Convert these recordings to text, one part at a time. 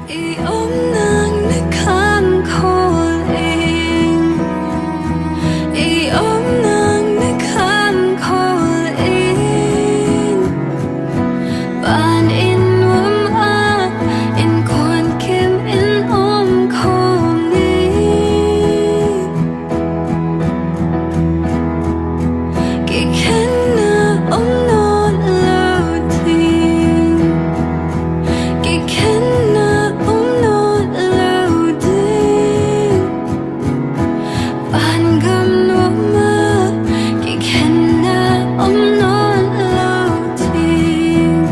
I ôm nàng nơi khang khôn in, I ôm nàng nơi khang khôn in. Bạn in warm a, in quan kim in ôm khôn ni. Kì khen na ôm non lâu tình, kì khen na ôm non lâu tình. Bạn gầm nua mơ, kì khen na ôm non lâu tình.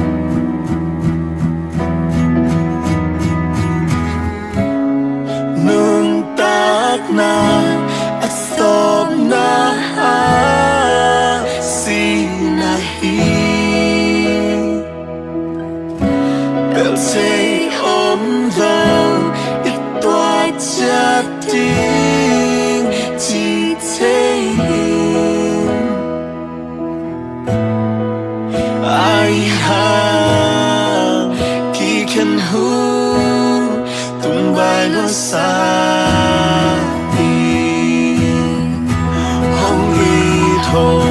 Nương tác na asop na si na hi bel say ôm lâu ít toa cha tiếng chỉ thế ai ha khi khen hu tung bay lo xa đi hong y thôi